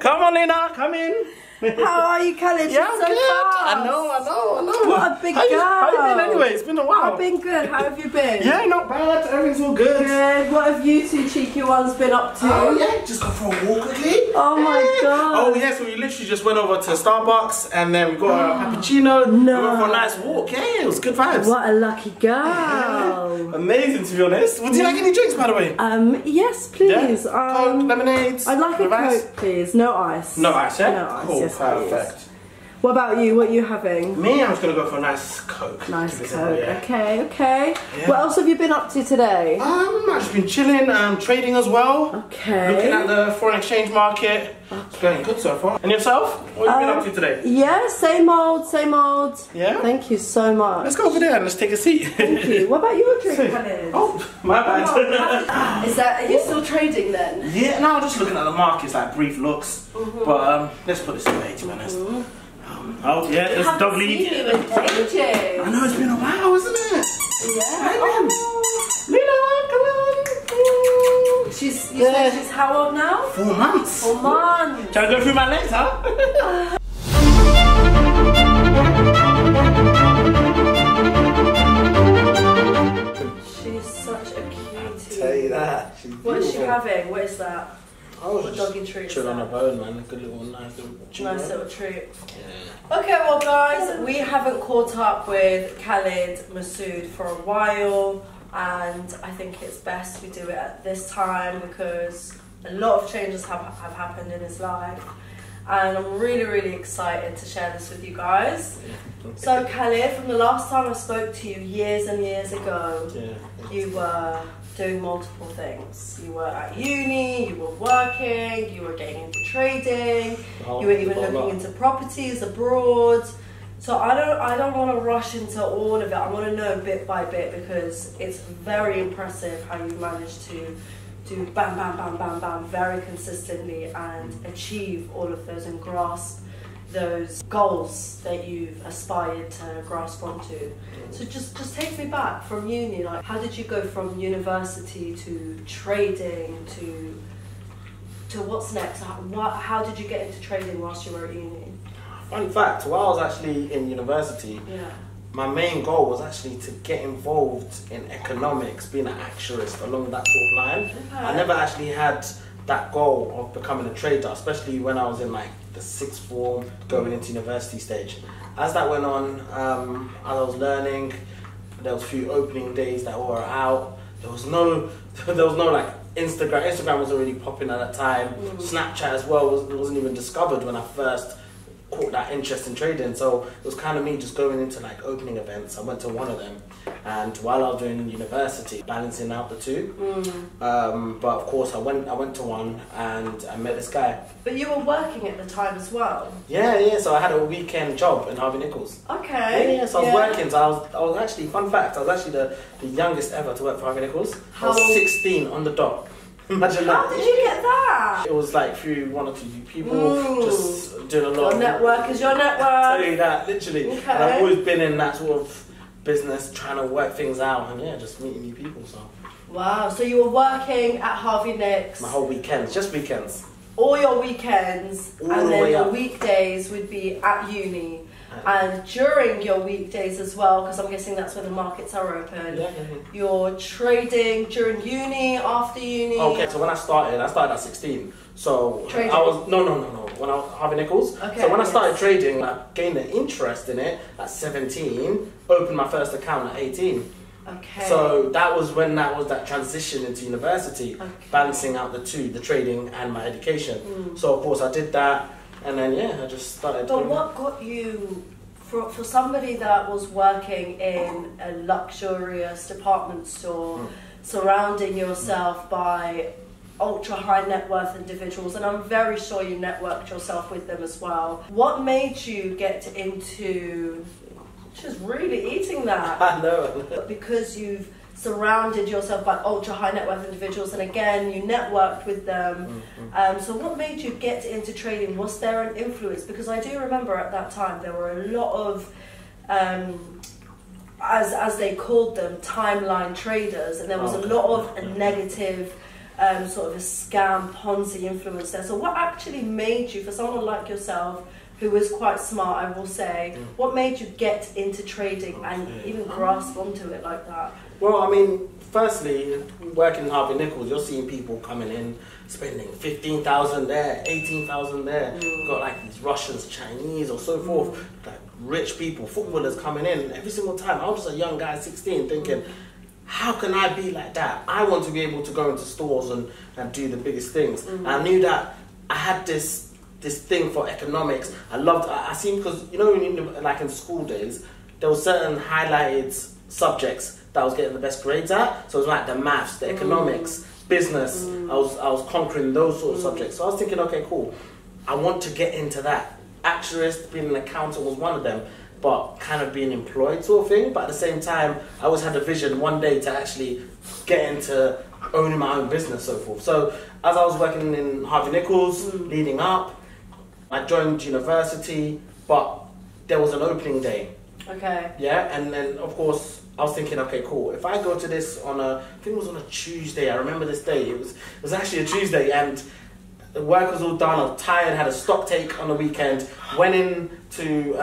Come on, Lena, come in. How are you, Khalid? Yeah, I'm so good. fast. I know. What a big girl. How you been anyway? It's been a while. I've been good. How have you been? Yeah, not bad. Everything's all good. Good. What have you two cheeky ones been up to? Oh, yeah. Just go for a walk quickly. Oh, my God. Oh, yeah. So we literally just went over to Starbucks and then we got a cappuccino. No. We went for a nice walk. Yeah, it was good vibes. What a lucky girl. Amazing, to be honest. Would you like any drinks, by the way? Yes, please. Yeah? Coke, lemonades. I'd like a ice? Coke, please. No ice. No ice, yeah? No ice, Cool, yes, perfect. please. What about you? What are you having? Me, I'm just going to go for a nice Coke. Nice Coke, yeah. Okay. Yeah. What else have you been up to today? I've just been chilling, trading as well. Okay. Looking at the foreign exchange market. It's going good so far. And yourself? What have you been up to today? Yeah, same old. Yeah? Thank you so much. Let's go over there and let's take a seat. Thank you. What about your drink, Khalid? Oh, my bad. Are you still trading then? Yeah, no, I'm just looking at the markets, like brief looks. But let's put this away, to be honest. Oh, yeah, there's dog lead. I know, it's been a while, isn't it? Yeah. Lena, come on. You said she's how old now? 4 months. 4 months. Shall I go through my legs, huh? She's such a cutie. I'll tell you that. What is she having? What is that? Oh, what doggy treat is chill on that? her bone, man. A good little, nice Little treat. Yeah. Okay, well guys, we haven't caught up with Khalid Messoud for a while, and I think it's best we do it at this time because a lot of changes have happened in his life, and I'm really excited to share this with you guys. So Khalid, from the last time I spoke to you years and years ago, you were doing multiple things. You were at uni, you were working, you were getting into trading, you were even looking into properties abroad. So I don't want to rush into all of it. I want to know bit by bit because it's very impressive how you managed to do bam, bam, bam, bam, bam very consistently and achieve all of those and grasp those goals that you've aspired to grasp onto. So just take me back from uni. Like, how did you go from university to trading to what's next? How did you get into trading whilst you were at uni? Fun fact, while I was actually in university, my main goal was actually to get involved in economics, being an actuarist along that sort of line. Okay. I never actually had that goal of becoming a trader, especially when I was in like the 6th form, going into university stage. As that went on, as I was learning, there was a few opening days that were out. There was no like Instagram. Instagram was already popping at that time. Snapchat as well wasn't even discovered when I first caught that interest in trading. So it was kind of me just going into like opening events. I went to one of them, and while I was doing university, balancing out the two. But of course I went to one and I met this guy. But you were working at the time as well? Yeah, so I had a weekend job in Harvey Nichols. Okay. Yeah, so I was working, so I was actually, fun fact, I was actually the youngest ever to work for Harvey Nichols. I was 16 on the dot. Imagine that. How did you get that? It was like through 1 or 2 people, just doing a lot. Your network is your network. I'll tell you that, literally. Okay. And I've always been in that sort of business, trying to work things out, and yeah, just meeting new people. So. Wow. So you were working at Harvey Nichols. My whole weekends, just weekends. All your weekends, all and then your up. Weekdays would be at uni. And during your weekdays as well, because I'm guessing that's when the markets are open, you're trading during uni, after uni. Okay, so when I started at 16. So trading. I was no. When I was Harvey Nichols. Okay, so when I started trading, I gained an interest in it at 17. Opened my first account at 18. Okay. So that was when that transition into university, balancing out the two, the trading and my education. So of course I did that. And then I just started. But what got you, for somebody that was working in a luxurious department store, surrounding yourself by ultra high net worth individuals, and I'm very sure you networked yourself with them as well. What made you get into just really eating that? I know. Because you've surrounded yourself by ultra high net worth individuals, and again you networked with them. So what made you get into trading? Was there an influence? Because I do remember at that time there were a lot of as they called them, timeline traders, and there was a lot of negative sort of a scam, Ponzi influence there. So what actually made you, for someone like yourself, who was quite smart, I will say, what made you get into trading and even grasp onto it like that? Well, I mean, firstly, working in Harvey Nichols, you're seeing people coming in, spending 15,000 there, 18,000 there. You've got like these Russians, Chinese or so forth, like rich people, footballers coming in every single time. I was just a young guy, 16, thinking, how can I be like that? I want to be able to go into stores and do the biggest things. And I knew that I had this thing for economics. I seen, because you know, like in school days, there were certain highlighted subjects that I was getting the best grades at. So it was like the maths, the economics, business. I was conquering those sort of subjects. So I was thinking, okay, cool. I want to get into that. Actuarist, being an accountant was one of them, but kind of being employed sort of thing. But at the same time, I always had a vision one day to actually get into owning my own business, so forth. So as I was working in Harvey Nichols, leading up, I joined university, but there was an opening day. Okay. Yeah, and then of course I was thinking, okay, cool. If I go to this on I think it was on a Tuesday. I remember this day. It was actually a Tuesday, and the work was all done. I was tired. Had a stock take on the weekend. Went in to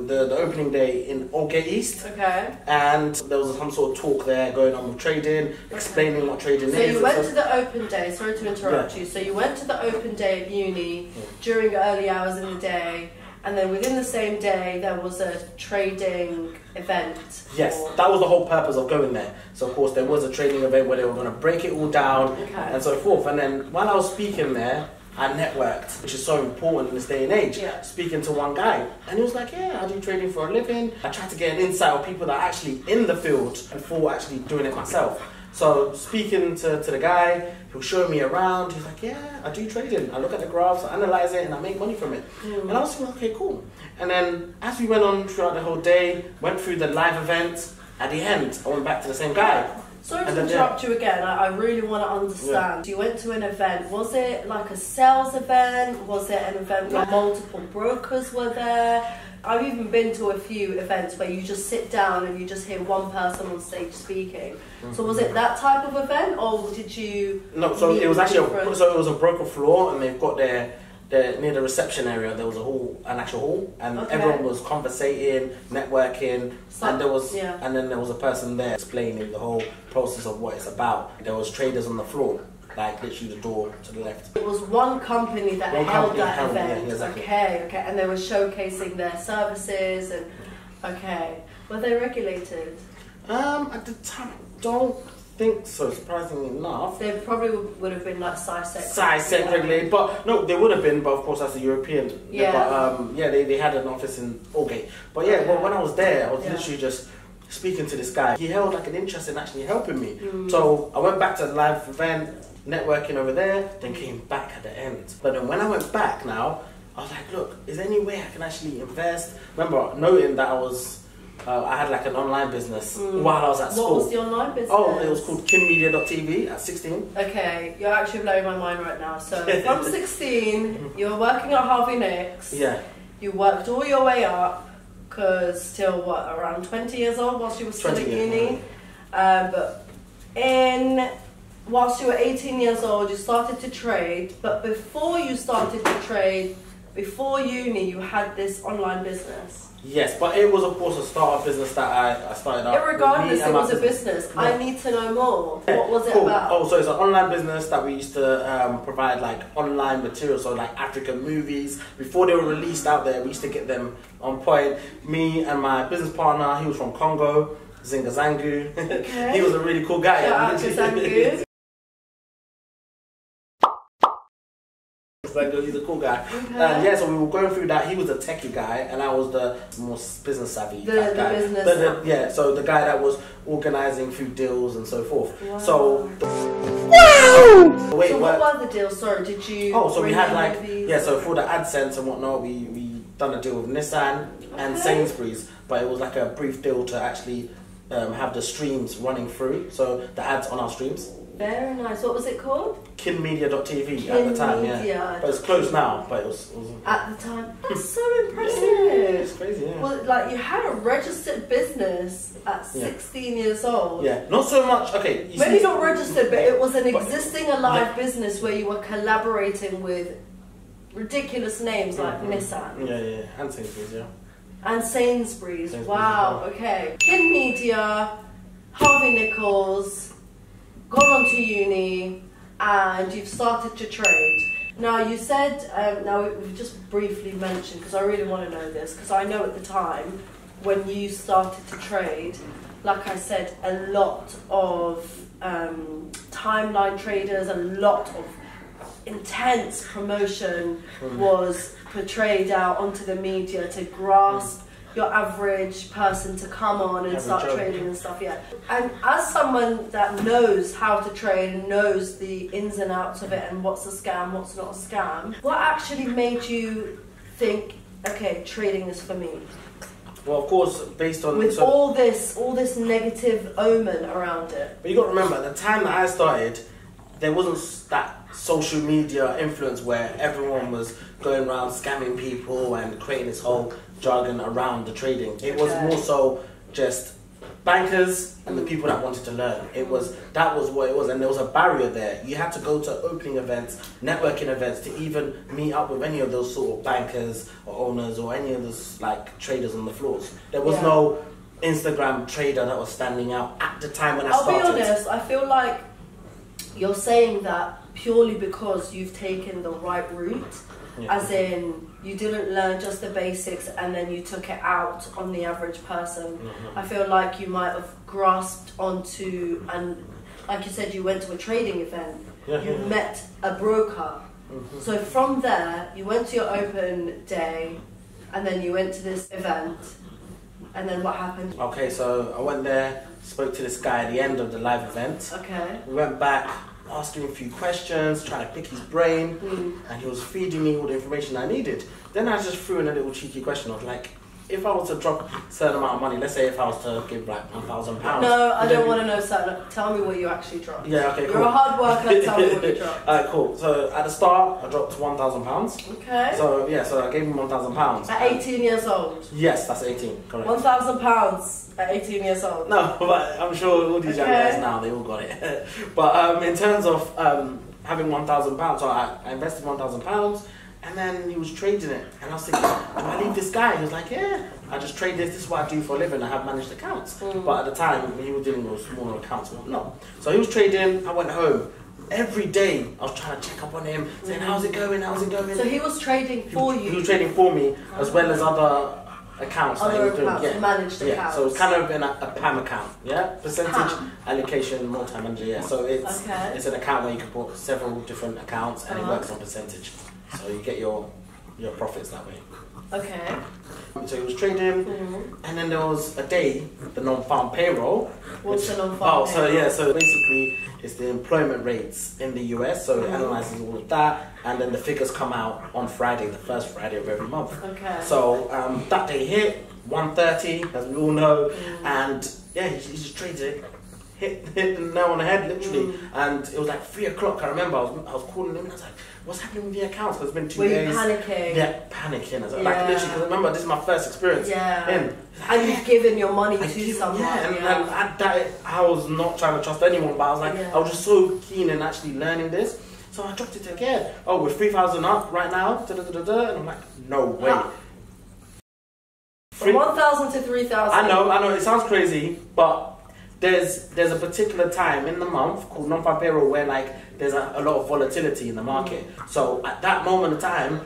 the opening day in Aldgate East. Okay. And there was some sort of talk there going on with trading, explaining what trading is. So you went to the open day. Sorry to interrupt you. So you went to the open day at uni during early hours in the day. And then within the same day, there was a trading event. Yes, that was the whole purpose of going there. So of course there was a trading event where they were going to break it all down and so forth. And then while I was speaking there, I networked, which is so important in this day and age. Speaking to one guy, and he was like, yeah, I do trading for a living. I tried to get an insight of people that are actually in the field before actually doing it myself. So speaking to the guy, he'll show me around. He's like, yeah, I do trading. I look at the graphs, I analyze it, and I make money from it. And I was thinking, okay, cool. And then as we went on throughout the whole day, went through the live event, at the end, I went back to the same guy. Sorry to interrupt you again, I really want to understand. You went to an event, was it like a sales event? Was it an event where multiple brokers were there? I've even been to a few events where you just sit down and you just hear one person on stage speaking. So was it that type of event, or did you? No, so it was actually it was a broker floor, and they've got their near the reception area. There was an actual hall, and everyone was conversating, networking, and there was and then there was a person there explaining the whole process of what it's about. There was traders on the floor, like literally the door to the left. It was one company that held that event. Yeah, exactly. Okay, and they were showcasing their services and were they regulated? At the time, I don't think so. Surprisingly enough, they probably would have been like SciSec regulated, but no, they would have been. But of course, that's a European. But they had an office in Aldgate. But well, when I was there, I was literally just speaking to this guy. He held like an interest in actually helping me. So I went back to the live event, networking over there, then came back at the end. But then when I went back now, I was like, look, is there any way I can actually invest? Remember, noting that I had like an online business while I was at school. What was the online business? Oh, it was called kimmedia.tv at 16. Okay, you're actually blowing my mind right now. So from 16, you were working at Harvey Nichols. Yeah. You worked all your way up, because till around 20 years old, whilst you were still at uni. But whilst you were 18 years old, you started to trade. But before you started to trade, before uni, you had this online business. Yes, but it was of course a startup business that I started out. Irregardless, it was a business. Yeah. I need to know more. What was it about? Oh, so it's an online business that we used to provide like online material, so like African movies. Before they were released out there, we used to get them on point. Me and my business partner, he was from Congo, Zinga Zangu. Okay. He was a really cool guy. Shout out to Zangu. He's a cool guy. Okay. So we were going through that. He was a techie guy, and I was the most business savvy guy. So the guy that was organizing through deals and so forth. Wow. So what were the deals? Sorry, did you? Oh, so we had like so for the AdSense and whatnot, we done a deal with Nissan and Sainsbury's, but it was like a brief deal to actually have the streams running through, so the ads on our streams. Very nice. What was it called? Kinmedia.tv at the time, yeah. But it's closed now, but it was at the time. That's so impressive. Yeah, it's crazy, yeah. Well, like, you had a registered business at 16 years old. Yeah, not so much, okay. Maybe not registered, but it was an existing alive business where you were collaborating with ridiculous names like Nissan. Yeah, and Sainsbury's, yeah. And Sainsbury's, wow, okay. Kin Media, Harvey Nichols, gone on to uni, and you've started to trade. Now you said, now we've just briefly mentioned, because I really want to know this, because I know at the time when you started to trade, like I said, a lot of timeline traders, a lot of intense promotion was portrayed out onto the media to grasp your average person to come on and start trading and stuff, And as someone that knows how to trade and knows the ins and outs of it and what's a scam, what's not a scam, what actually made you think, okay, trading is for me? Well, of course, based on... With all this negative omen around it. But you got to remember, at the time that I started, there wasn't that social media influence where everyone was going around scamming people and creating this whole jargon around the trading. It was more so just bankers and the people that wanted to learn. That was what it was, and there was a barrier there. You had to go to opening events, networking events to even meet up with any of those sort of bankers or owners or any of those like traders on the floors. There was no Instagram trader that was standing out at the time when I started. I'll be honest, I feel like you're saying that purely because you've taken the right route, as in you didn't learn just the basics and then you took it out on the average person. I feel like you might have grasped onto, and like you said, you went to a trading event, you met a broker. So from there, you went to your open day and then you went to this event, and then what happened? Okay, so I went there, spoke to this guy at the end of the live event. Okay. We went back, asked him a few questions, trying to pick his brain, and he was feeding me all the information I needed. Then I just threw in a little cheeky question of like, if I was to drop a certain amount of money, let's say if I was to give like £1,000. No, I don't want to know certain. Tell me what you actually dropped. Yeah, okay, cool. You're a hard worker, tell me what you dropped. Alright, cool. So at the start, I dropped £1,000. Okay. So yeah, so I gave him £1,000. At 18 years old? Yes, that's 18, correct. £1,000 at 18 years old? No, but I'm sure all these young guys now, they all got it. But in terms of having £1,000, so I invested £1,000, and then he was trading it, and I was thinking, do I leave this guy? He was like, yeah, I just trade this is what I do for a living, I have managed accounts. But at the time, he was dealing with smaller accounts, no. So he was trading, I went home. Every day, I was trying to check up on him, saying, how's it going, how's it going? So he was trading for you? He was trading for me, as well as other accounts that he was doing. Managed accounts. Yeah, so it's kind of in a PAM account, percentage allocation multi-manager, so it's an account where you can put several different accounts and it works on percentage, so you get your profits that way. Okay. So he was trading, and then there was a day, the non-farm payroll. What's the non-farm So payroll? so basically it's the employment rates in the US, so it analyzes all of that, and then the figures come out on Friday, the first Friday of every month. Okay. So that day hit 1:30, as we all know, and yeah, he just traded it. Hit the nail on the head, literally, and it was like 3 o'clock. I remember I was calling him and I was like, "What's happening with the accounts?" Because it's been 2 days. Were you panicking? Yeah, panicking. Like literally, because remember this is my first experience. And you've given your money to someone. And at that, I was not trying to trust anyone, but I was like, I was just so keen in actually learning this. So I dropped it again. Oh, we're 3,000 up right now. And I'm like, no way. From 1,000 to 3,000. I know. It sounds crazy, but there's a particular time in the month called non-farm payroll where like there's a lot of volatility in the market. So at that moment of time,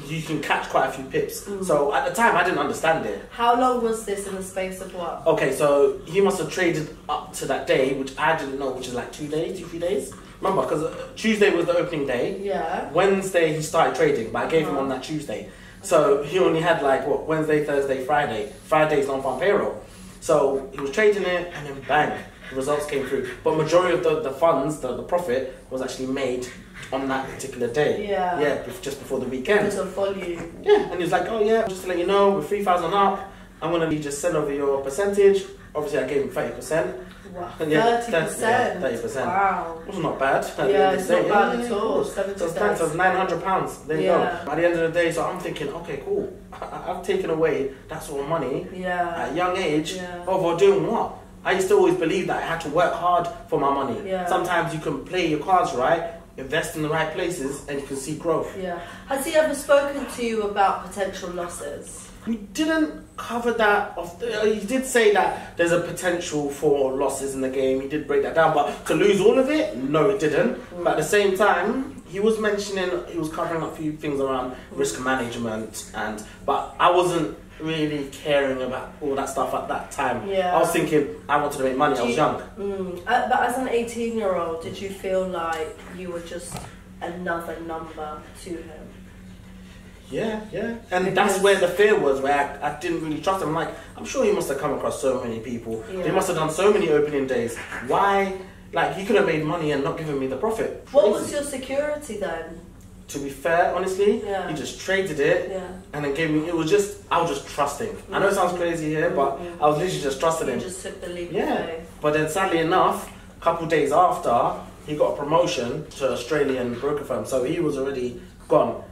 you can catch quite a few pips. So at the time, I didn't understand it. How long was this in the space of what? Okay, so he must have traded up to that day, which I didn't know, which is like 2 days, 2-3 days. Remember, because Tuesday was the opening day. Yeah. Wednesday he started trading, but I gave him on that Tuesday. So he only had like what, Wednesday, Thursday, Friday. Friday's non-farm payroll. So he was trading it, and then bang, the results came through. But majority of the funds, the profit, was actually made on that particular day. Yeah, just before the weekend. Because of volume. Yeah, and he was like, oh yeah, just to let you know, we're 3,000 up. I'm going to just send over your percentage. Obviously, I gave him 30%. Wow, 30%? Yeah, 30%. Wow. It's not bad. Yeah, it's not bad at all. So it's £900. There you go. At the end of the day, so I'm thinking, okay, cool. I've taken away that sort of money at a young age. Oh, for doing what? I used to always believe that I had to work hard for my money. Sometimes you can play your cards right, invest in the right places, and you can see growth. Has he ever spoken to you about potential losses? We didn't cover that. He did say that there's a potential for losses in the game. He did break that down, but to lose all of it, no, it didn't. But at the same time, he was mentioning, he was covering a few things around risk management, but I wasn't really caring about all that stuff at that time. I was thinking I wanted to make money. I was young. But as an 18-year-old, did you feel like you were just another number to him? Yeah. And that's where the fear was, where I didn't really trust him. I'm sure he must have come across so many people. He must have done so many opening days. Why? He could have made money and not given me the profit. What was your security then? To be fair, honestly, he just traded it and then gave me, I was just trusting. I know it sounds crazy here, but I was literally just trusting him. You just took the leap of faith. But then sadly enough, a couple of days after, he got a promotion to Australian broker firm, so he was already gone.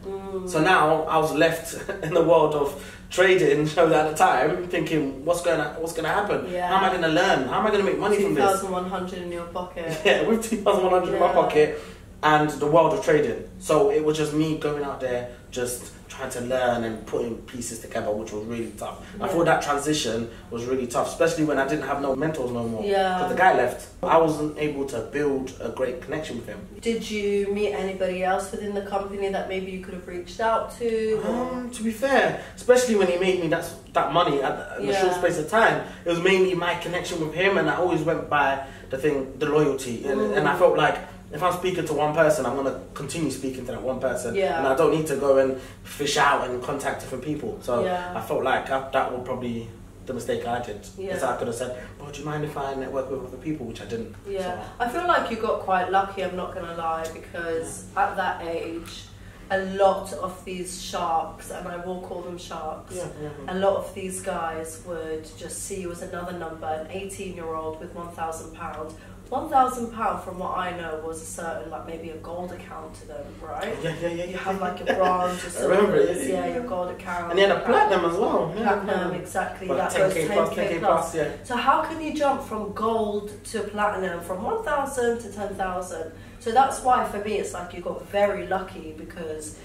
So now I was left in the world of trading at the time, thinking, what's gonna happen? How am I gonna learn? How am I gonna make money from this? 2,100 in your pocket. Yeah, with 2,100 in my pocket and the world of trading. So it was just me going out there, just trying to learn and putting pieces together, which was really tough. I thought that transition was really tough, especially when I didn't have no mentors no more. Because the guy left. I wasn't able to build a great connection with him. Did you meet anybody else within the company that maybe you could have reached out to? To be fair, especially when he made me that money in a short space of time, it was mainly my connection with him, and I always went by the loyalty. And I felt like, if I'm speaking to one person, I'm going to continue speaking to that one person. And I don't need to go and fish out and contact different people. So I felt like that was probably the mistake I did. Because I could have said, oh, do you mind if I network with other people? Which I didn't. So. I feel like you got quite lucky, I'm not going to lie, because at that age, a lot of these sharks, and I will call them sharks, a lot of these guys would just see you as another number, an 18-year-old with £1,000. £1,000, from what I know, was a certain, maybe a gold account to them, right? Yeah. You have your bronze, your silver, your gold account. And you had a platinum as well. Platinum, exactly. Well, that 10K goes 10K plus. So how can you jump from gold to platinum, from 1,000 to 10,000? So that's why, for me, it's like you got very lucky, because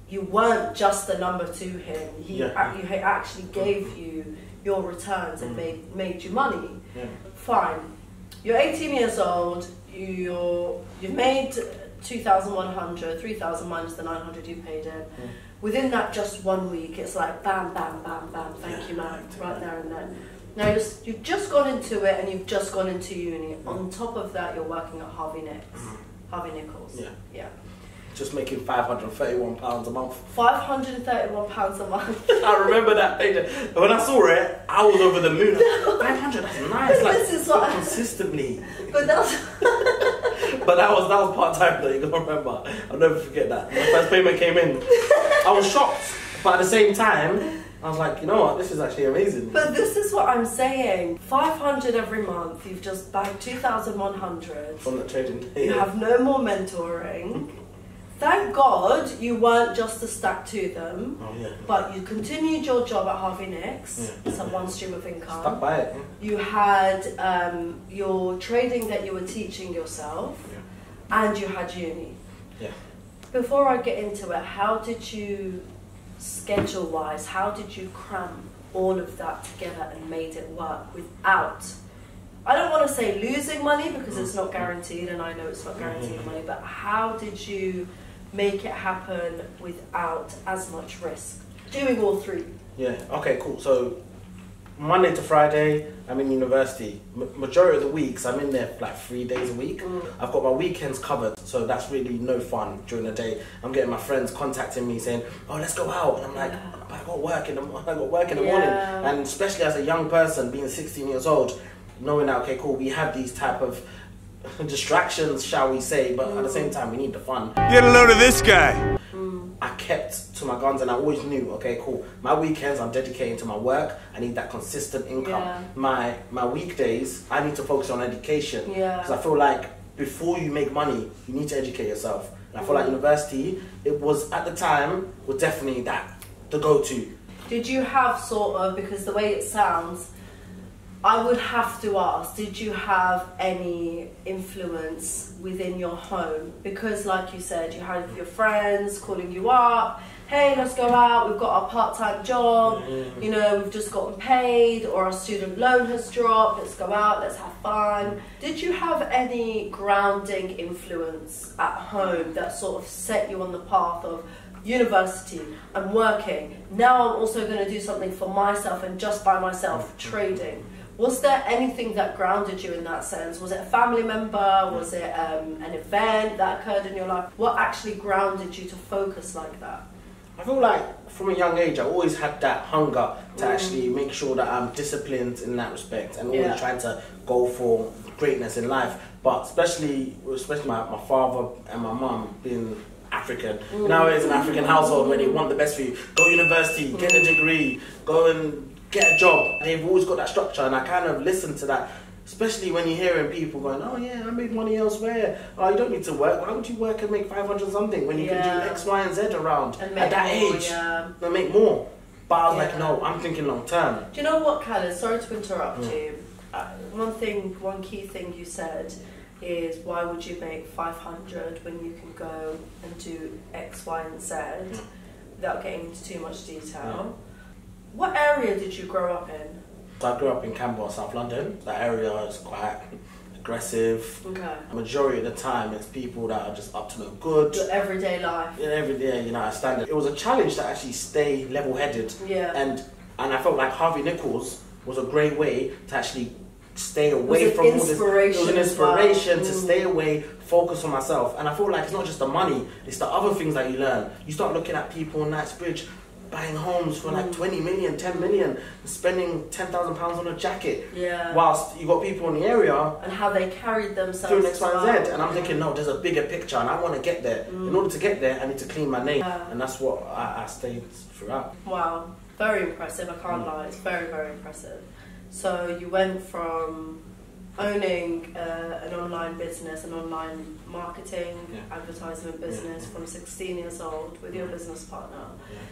you weren't just a number to him. He actually gave you your returns and made you money. Fine. You're 18 years old, you've made 2,100, 3,000 minus the 900 you paid in. Within that just 1 week, it's like bam, bam, bam, bam, thank you, man, right there and then. Now you've just gone into it and you've just gone into uni. On top of that, you're working at Harvey Nichols. Yeah. Just making £531 a month. £531 a month. I remember that payday. When I saw it, I was over the moon. 500, that's nice. This is what consistently. But that's. But that was part time though. You gotta remember. I'll never forget that. My first payment came in. I was shocked, but at the same time, I was like, you know what? This is actually amazing. But this is what I'm saying. 500 every month. You've just banked 2,100 from the trading. You have no more mentoring. Thank God you weren't just a stack to them, but you continued your job at Harvey Nichols, so one stream of income. Stuck by it. You had your trading that you were teaching yourself, and you had uni. Before I get into it, how did you, schedule-wise, how did you cram all of that together and made it work without, I don't want to say losing money, because it's not guaranteed, and I know it's not guaranteed money, but how did you make it happen without as much risk? Doing all three. Okay, cool. So Monday to Friday, I'm in university. Majority of the weeks, I'm in there for 3 days a week. I've got my weekends covered, so that's really no fun during the day. I'm getting my friends contacting me saying, oh, let's go out. And I'm like, I got work in the morning. And especially as a young person, being 16 years old, knowing that, okay, cool, we have these type of distractions, shall we say, but at the same time, we need the fun. Get a load of this guy. I kept to my guns, and I always knew, okay, cool, my weekends I'm dedicating to my work. I need that consistent income. My weekdays I need to focus on education, because I feel like before you make money you need to educate yourself. And I feel like university, it was at the time, was definitely the go-to. Did you have sort of, because the way it sounds, I would have to ask, did you have any influence within your home? Because like you said, you had your friends calling you up, hey, let's go out, we've got our part-time job, you know, we've just gotten paid, or our student loan has dropped, let's go out, let's have fun. Did you have any grounding influence at home that sort of set you on the path of university, I'm working, now I'm also going to do something for myself and just by myself, trading? Was there anything that grounded you in that sense? Was it a family member? Was it an event that occurred in your life? What actually grounded you to focus like that? I feel like from a young age I always had that hunger to actually make sure that I'm disciplined in that respect, and always trying to go for greatness in life. But especially my father and my mum being African. Now it's an African household where they want the best for you. Go to university, get a degree, go and get a job. They've always got that structure, and I kind of listen to that. Especially when you're hearing people going, oh yeah, I made money elsewhere. Oh, you don't need to work. Why would you work and make 500 something when you can do X, Y, and Z around at that age? And make more. But I was like, no, I'm thinking long term. Do you know what, Khaled? Sorry to interrupt you. One key thing you said is, why would you make 500 when you can go and do X, Y, and Z without getting into too much detail? What area did you grow up in? I grew up in Camberwell, South London. That area is quite aggressive. Okay. The majority of the time, it's people that are just up to no good. Your everyday life. Yeah, every day, you know, I stand it. It was a challenge to actually stay level-headed. Yeah. And I felt like Harvey Nichols was a great way to actually stay away from all this. It was an inspiration to stay away, focus on myself. And I feel like it's not just the money, it's the other things that you learn. You start looking at people on Knightsbridge buying homes for like 20 million, 10 million, spending £10,000 on a jacket. Yeah. Whilst you got people in the area and how they carried themselves doing X, Y, and Z. And I'm thinking, no, there's a bigger picture, and I want to get there. In order to get there, I need to clean my name, and that's what I stayed throughout. Wow, very impressive. I can't lie. It's very, very impressive. So you went from owning an online business, an online marketing, advertisement business from 16 years old with your business partner.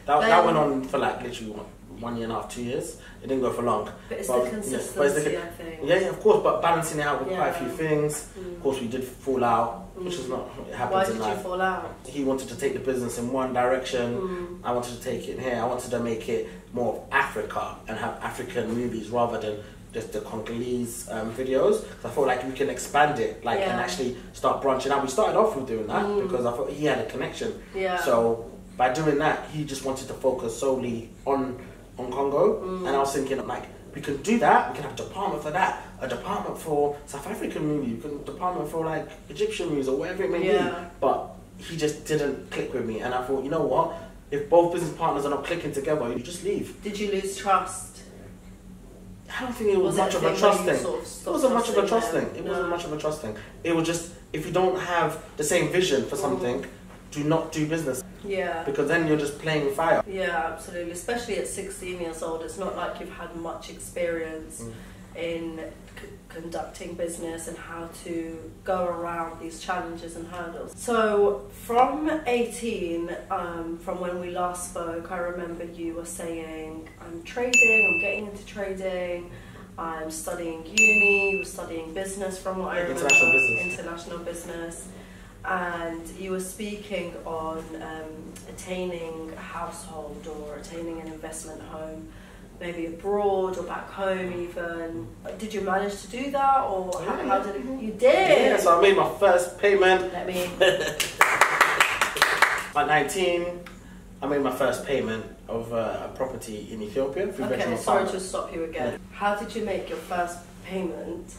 That went on for like literally 1.5 years, 2 years. It didn't go for long. But it's the consistency, I think. Yeah, of course, but balancing it out with quite a few things. Of course, we did fall out, which is not, it happens in life. Why did you fall out? He wanted to take the business in one direction. I wanted to take it in here. I wanted to make it more of Africa and have African movies rather than just the Congolese videos. So I felt like we can expand it, and actually start branching out. We started off with doing that because I thought he had a connection. Yeah. So by doing that, he just wanted to focus solely on Congo, and I was thinking, like, we can do that. We can have a department for that, a department for South African movies, a department for like Egyptian movies or whatever it may be. But he just didn't click with me, and I thought, you know what? If both business partners are not clicking together, you just leave. Did you lose trust? I don't think it was much of a trust thing. It wasn't much of a trust thing. It wasn't much of a trust thing. It was just, if you don't have the same vision for something, do not do business. Yeah. Because then you're just playing with fire. Yeah, absolutely. Especially at 16 years old, it's not like you've had much experience in conducting business and how to go around these challenges and hurdles. So from 18, from when we last spoke, I remember you were saying, I'm trading, I'm getting into trading, I'm studying uni, you were studying business from what I remember. International business. And you were speaking on attaining a household or attaining an investment home, maybe abroad or back home even. Did you manage to do that, or how did it? You did? Yeah, so I made my first payment. Let me. At 19, I made my first payment of a property in Ethiopia. Okay, sorry to stop you again. How did you make your first payment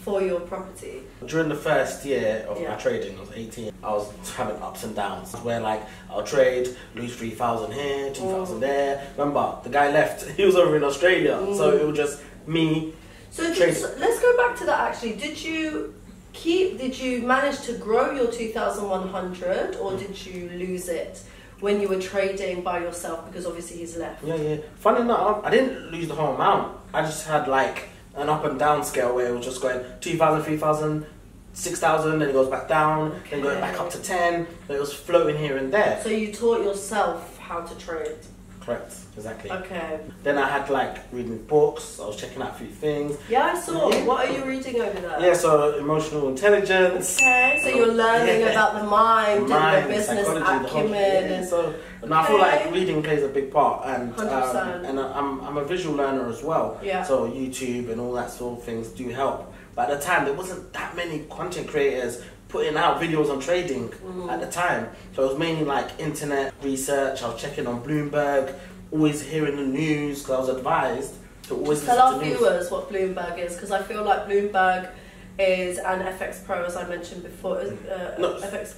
for your property? During the first year of my trading, I was 18, I was having ups and downs where, like, I'll trade, lose 3,000 here, 2,000 there. Remember, the guy left, he was over in Australia, so it was just me. So let's go back to that actually. Did you manage to grow your 2,100 or did you lose it when you were trading by yourself, because obviously he's left? Yeah. Funny enough, I didn't lose the whole amount. I just had like an up and down scale where it was just going 2,000, 3,000, 6,000, then it goes back down, then goes back up to 10. Then it was floating here and there. So you taught yourself how to trade? Correct, exactly. Okay. Then I had like reading books, I was checking out a few things. Yeah, I saw. What are you reading over there? Yeah, so emotional intelligence. Okay, so you're learning about the mind and the business acumen. So I feel like reading plays a big part, and 100%. And I'm a visual learner as well. Yeah. So YouTube and all that sort of things do help. But at the time, there wasn't that many content creators putting out videos on trading at the time. So it was mainly like internet research. I was checking on Bloomberg, always hearing the news because I was advised to always tell our viewers what Bloomberg is, because I feel like Bloomberg is an FX Pro, as I mentioned before. FX,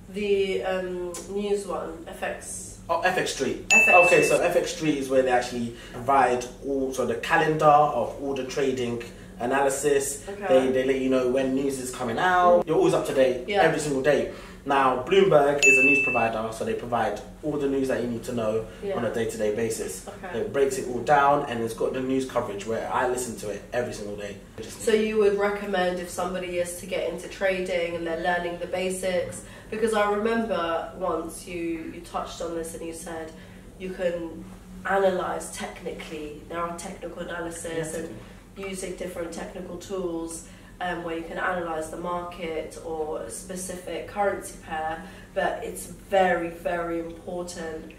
the news one, FX. Oh, FX Street. FX okay, Street. So FX Street is where they actually provide the calendar of all the trading analysis. Okay. They let you know when news is coming out. You're always up to date every single day. Now, Bloomberg is a news provider, so they provide all the news that you need to know on a day-to-day basis. Okay. It breaks it all down, and it's got the news coverage where I listen to it every single day. So you would recommend if somebody is to get into trading and they're learning the basics? Because I remember once you touched on this and you said you can analyse technically. There are technical analysis and using different technical tools where you can analyse the market or a specific currency pair, but it's very, very important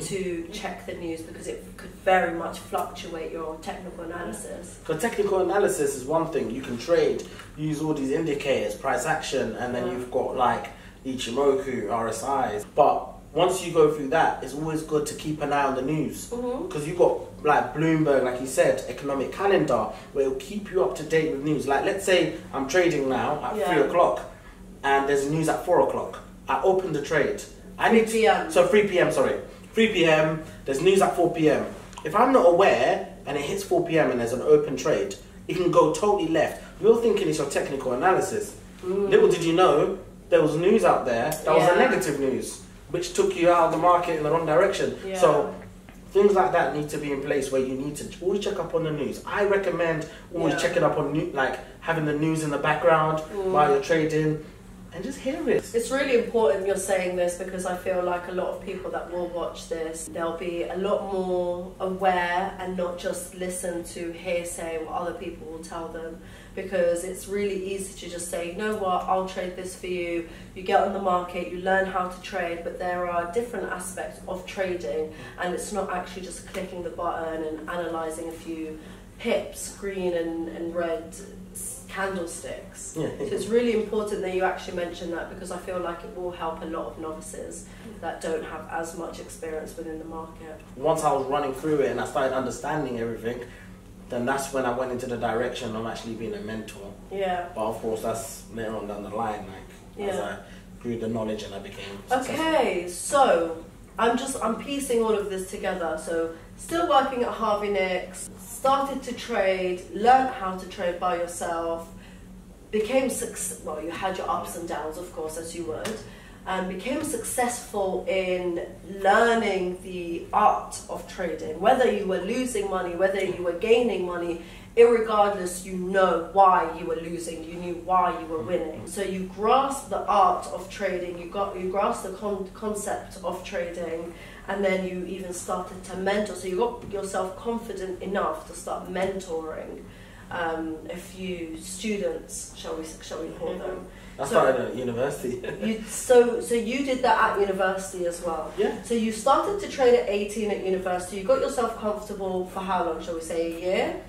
to check the news because it could very much fluctuate your technical analysis. Because technical analysis is one thing. You can trade, use all these indicators, price action, and then you've got like Ichimoku, RSIs. But once you go through that, it's always good to keep an eye on the news because you've got like Bloomberg, like you said, economic calendar, where it'll keep you up to date with news. Like let's say I'm trading now at 3 o'clock and there's news at 4 o'clock. I open the trade. 3 p.m. So 3 p.m. Sorry, 3 p.m. There's news at 4 p.m. If I'm not aware and it hits 4 p.m. and there's an open trade, it can go totally left. You're thinking it's your technical analysis. Little did you know there was news out there that was a negative news, which took you out of the market in the wrong direction. So things like that need to be in place where you need to always check up on the news. I recommend always checking up on like having the news in the background while you're trading and just hear it. It's really important you're saying this because I feel like a lot of people that will watch this, they'll be a lot more aware and not just listen to hearsay what other people will tell them. Because it's really easy to just say, you know what, I'll trade this for you. You get on the market, you learn how to trade, but there are different aspects of trading, and it's not actually just clicking the button and analysing a few pips, green and red candlesticks. So it's really important that you actually mention that because I feel like it will help a lot of novices that don't have as much experience within the market. Once I was running through it and I started understanding everything, then that's when I went into the direction of actually being a mentor. But of course, that's later on down the line, like as I grew the knowledge and I became successful. Okay, so I'm piecing all of this together. So still working at Harvey Nichols, started to trade, learned how to trade by yourself, became well, you had your ups and downs, of course, as you would. And became successful in learning the art of trading. Whether you were losing money, whether you were gaining money, irregardless, you know why you were losing, you knew why you were winning. So you grasped the art of trading, you grasped the concept of trading, and then you even started to mentor. So you got yourself confident enough to start mentoring a few students, shall we call them. I started at university. So you did that at university as well? Yeah. So you started to trade at 18 at university. You got yourself comfortable for how long, shall we say, a year?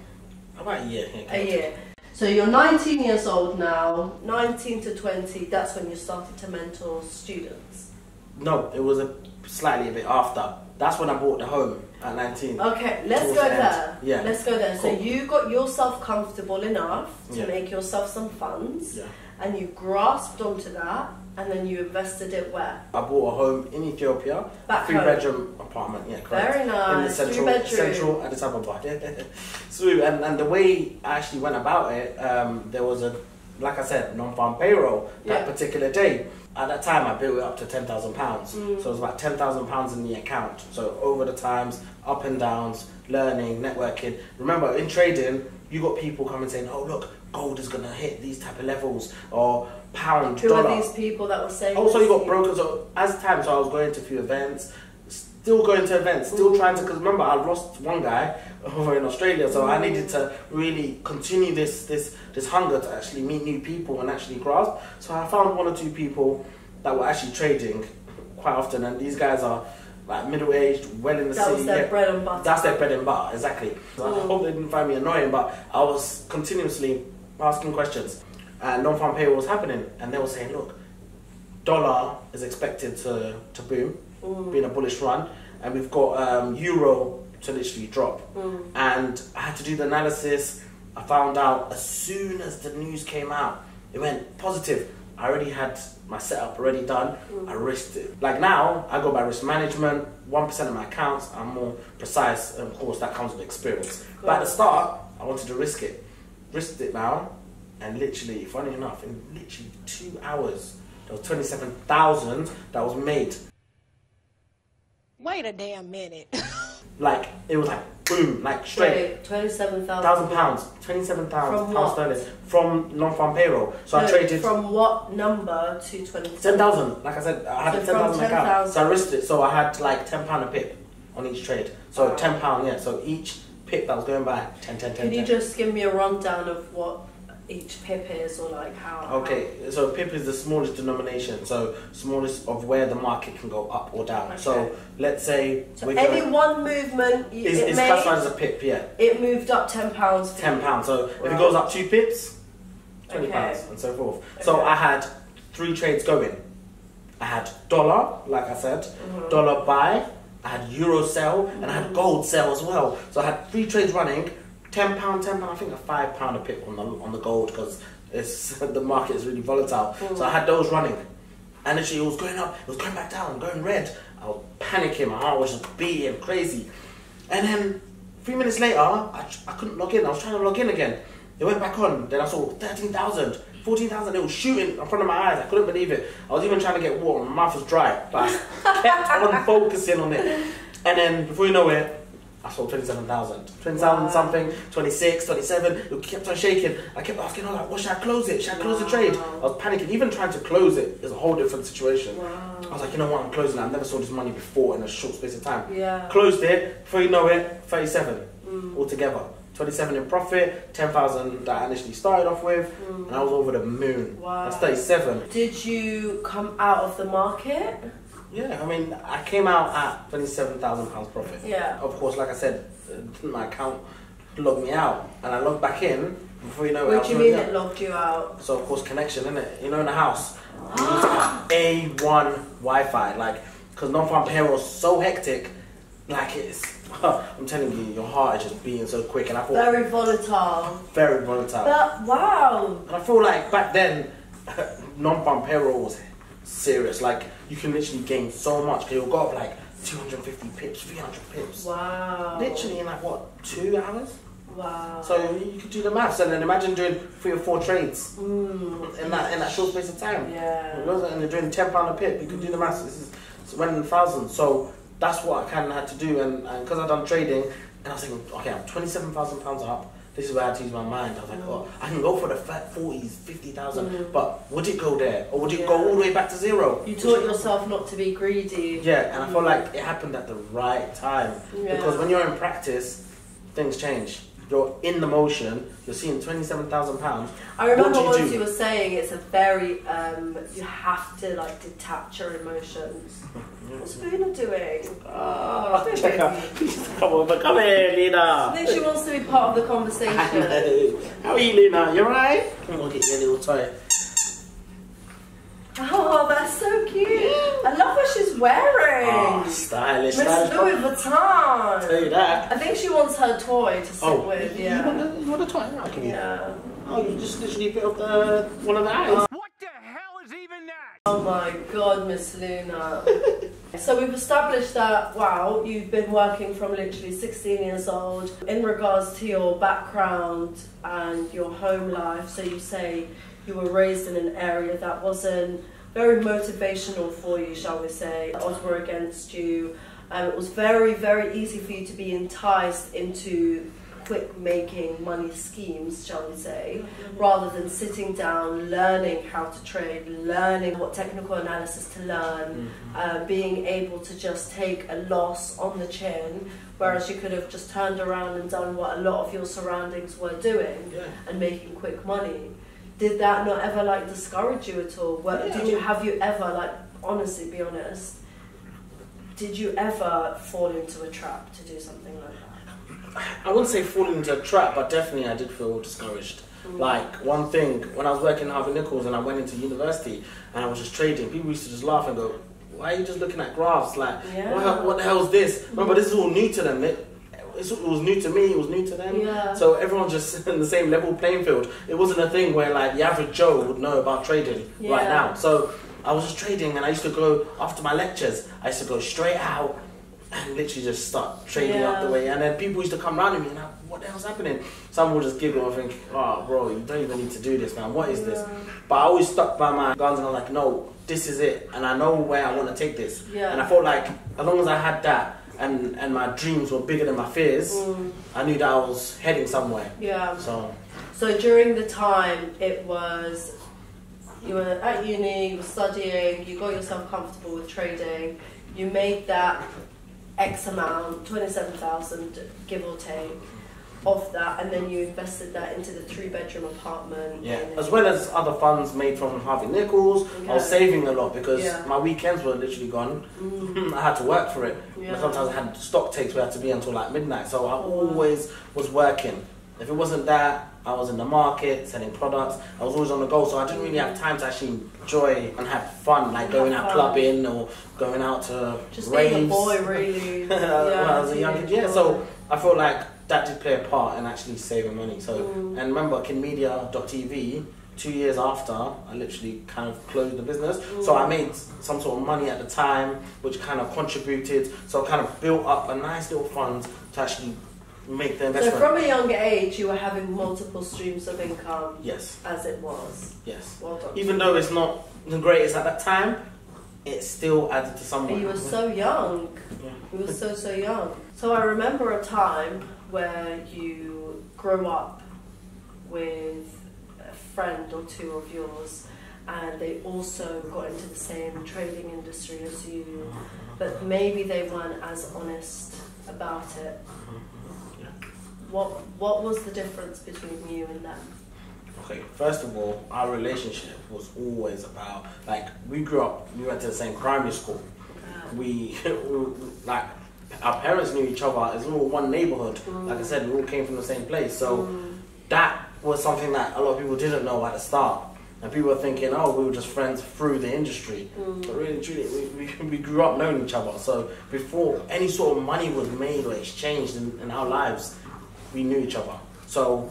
About a year. A year. So you're 19 years old now, 19 to 20, that's when you started to mentor students? No, it was slightly a bit after. That's when I bought the home at 19. Okay, let's go there. Yeah. Let's go there. Cool. So you got yourself comfortable enough to make yourself some funds. And you grasped onto that, and then you invested it where? I bought a home in Ethiopia, a 3-bedroom apartment, correct. Very nice, in the central Addis Ababa. So, and the way I actually went about it, there was a like I said, non-farm payroll that particular day. At that time, I built it up to £10,000. So it was about £10,000 in the account. So over the times, up and downs, learning, networking. Remember, in trading, you got people coming saying, "Oh, look, gold is gonna hit these type of levels," or pound, Who dollar. are these people that were saying? Also, you got brokers. So as time, so I was going to a few events, still going to events, still trying to. Because remember, I lost one guy over in Australia, so I needed to really continue this hunger to actually meet new people and actually grasp. So I found one or two people that were actually trading quite often, and these guys are like middle-aged, well in the city. That was their bread and butter. That's their bread and butter, exactly. So I hope they didn't find me annoying, but I was continuously asking questions, and non-farm payroll was happening, and they were saying, "Look, dollar is expected to boom, being a bullish run, and we've got euro to literally drop." And I had to do the analysis. I found out as soon as the news came out, it went positive. I already had my setup already done. I risked it. Like now, I go by risk management. 1% of my accounts, I'm more precise, and of course that comes with experience. But at the start, I wanted to risk it. Risked it now, and literally, funny enough, in literally 2 hours, there was 27,000 that was made. Wait a damn minute. Like, it was like, boom, like straight. Wait, £27,000. £1,000, £27,000 sterling from non-farm payroll. So I traded. From what number to 27? 10,000. Like I said, I had a 10,000 account. So I risked it. So I had like £10 a pip on each trade. So £10, yeah. So each pip that was going by, 10. Could you just give me a rundown of what each pip is, or like how? Okay, so pip is the smallest denomination, so smallest of where the market can go up or down. Okay. So let's say any one movement is classified as a pip, yeah. It moved up £10. £10. So if it goes up 2 pips, £20, and so forth. Okay. So I had 3 trades going. I had dollar, like I said, dollar buy. I had euro sell, and I had gold sell as well. So I had 3 trades running. £10, I think a £5 a pip on the gold, because it's the market is really volatile. So I had those running, and actually it was going up, it was going back down, going red. I was panicking, my heart was just beating crazy. And then 3 minutes later, I couldn't log in. I was trying to log in again. It went back on. Then I saw 13,000, 14,000. It was shooting in front of my eyes. I couldn't believe it. I was even trying to get water. My mouth was dry, but I kept on focusing on it. And then before you know it, I saw 27,000. 27,000 something, 26, 27. It kept on shaking. I kept asking, like, what should I close it? Should I close the trade? I was panicking. Even trying to close it is a whole different situation. I was like, you know what, I'm closing it. I've never saw this money before in a short space of time. Closed it. Before you know it, 37 altogether. 27 in profit, 10,000 that I initially started off with, and I was over the moon. That's 37. Did you come out of the market? Yeah, I mean, I came out at £27,000 profit. Yeah. Of course, like I said, my account logged me out, and I logged back in. Before you know it, what do you mean it logged you out? So of course, connection, innit? You know, in the house, you need to have A1 Wi-Fi, like, because non-farm payroll is so hectic, like it's. I'm telling you, your heart is just beating so quick, and I thought very volatile. Very volatile. But wow. And I feel like back then, non-farm payroll was serious. Like, you can literally gain so much, because you'll go up like 250 pips, 300 pips. Wow. Literally in like what, 2 hours? Wow. So you could do the maths, and then imagine doing 3 or 4 trades in that short space of time. Yeah. And you're doing £10 a pip. You could do the maths. This is running in thousands. So that's what I kind of had to do, and because I've done trading, and I was thinking, okay, I'm £27,000 up. This is where I had to use my mind. I was like, oh, I can go for the 40s, 50,000, but would it go there, or would it go all the way back to zero? You taught yourself not to be greedy. Yeah, and I feel like it happened at the right time, because when you're in practice, things change. You're in the motion. You're seeing £27,000. I remember once you were saying it's a very you have to like detach your emotions. What's Luna doing? Oh, check out. Come here, Lena. I think she wants to be part of the conversation. How are you, Lena? You alright? Come on, get your little toy. Oh, that's so cute. I love what she's wearing. Oh, stylish. Miss Louis Vuitton. Tell you that. I think she wants her toy to sit with. Yeah. You want a toy? Yeah. Oh, you just literally bit off one of the eyes. What the hell is even that? Oh my God, Miss Luna. so we've established that, wow, you've been working from literally 16 years old. In regards to your background and your home life, so you say you were raised in an area that wasn't very motivational for you, shall we say. Odds were against you. It was very, very easy for you to be enticed into quick making money schemes, shall we say, rather than sitting down, learning how to trade, learning what technical analysis to learn, being able to just take a loss on the chin, whereas you could have just turned around and done what a lot of your surroundings were doing and making quick money. Did that not ever like discourage you at all? Have you ever, like, honestly, be honest, did you ever fall into a trap to do something like that? I wouldn't say falling into a trap, but definitely I did feel discouraged. Like, one thing, when I was working at Harvey Nichols and I went into university and I was just trading, people used to just laugh and go, why are you just looking at graphs? Like, what the hell is this? Remember, this is all new to them. It was new to me, it was new to them. So everyone's just in the same level playing field. It wasn't a thing where, like, the average Joe would know about trading right now. So I was just trading, and I used to go, after my lectures, I used to go straight out and literally just start trading up the way. And then people used to come around to me and like, what the hell's happening? Someone would just giggle and think, oh bro, you don't even need to do this, man. What is this? But I always stuck by my guns and I'm like, no, this is it. And I know where I want to take this. And I felt like as long as I had that and my dreams were bigger than my fears, I knew that I was heading somewhere. So during the time it was, you were at uni, you were studying, you got yourself comfortable with trading, you made that X amount, 27,000 give or take, of that, and then you invested that into the 3-bedroom apartment. As well as other funds made from Harvey Nichols. I was saving a lot because my weekends were literally gone. I had to work for it. Sometimes I had stock takes where I had to be until like midnight, so I always was working. If it wasn't that, I was in the market selling products. I was always on the go, so I didn't really have time to actually enjoy and have fun, like going out clubbing or going out to just raves. Being a boy, really. When I was a young kid, so I felt like that did play a part in actually saving money. So and remember, KinMedia.tv, 2 years after, I literally kind of closed the business. So I made some sort of money at the time, which kind of contributed. So I kind of built up a nice little fund to actually make the investment. So from a young age, you were having multiple streams of income. As it was. Well done. Even though it's not the greatest at that time, it still added to something. And you were so young. You were so young. So I remember a time where you grew up with a friend or two of yours, and they also got into the same trading industry as you, but maybe they weren't as honest about it. What was the difference between you and them? Okay, first of all, our relationship was always about, like, we grew up, we went to the same primary school. We like, our parents knew each other. It's all one neighborhood. Like I said, we all came from the same place. So that was something that a lot of people didn't know at the start. And people were thinking, oh, we were just friends through the industry. But really, truly, we grew up knowing each other. So before any sort of money was made or exchanged in our lives, we knew each other. So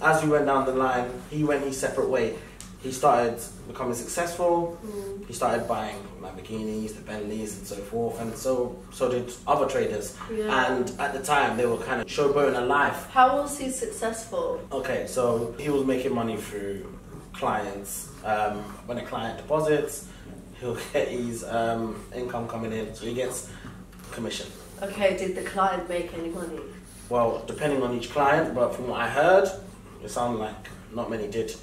as we went down the line, he went his separate way. He started becoming successful. He started buying Lamborghinis, the Bentleys, and so forth. And so did other traders. And at the time, they were kind of showboating a life. How was he successful? Okay, so he was making money through clients. When a client deposits, he'll get his income coming in. So he gets commission. Okay, did the client make any money? Well, depending on each client, but from what I heard, it sounded like not many did.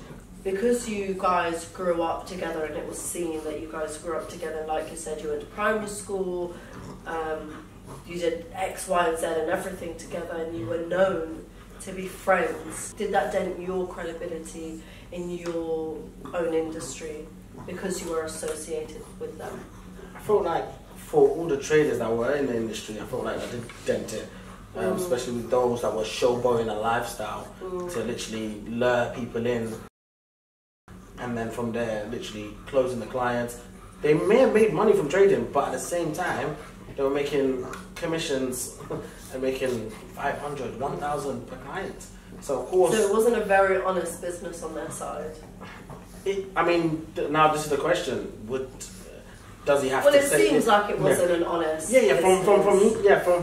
Because you guys grew up together and it was seen that you guys grew up together, like you said, you went to primary school, you did X, Y, and Z and everything together, and you were known to be friends. Did that dent your credibility in your own industry because you were associated with them? I felt like for all the traders that were in the industry, I felt like I did dent it. Especially with those that were showboating a lifestyle to literally lure people in, and then from there literally closing the clients. They may have made money from trading, but at the same time they were making commissions and making 500, 1,000 per client. So of course, so it wasn't a very honest business on their side. I mean, now this is the question: does he have to? Well, it seems like it wasn't an honest.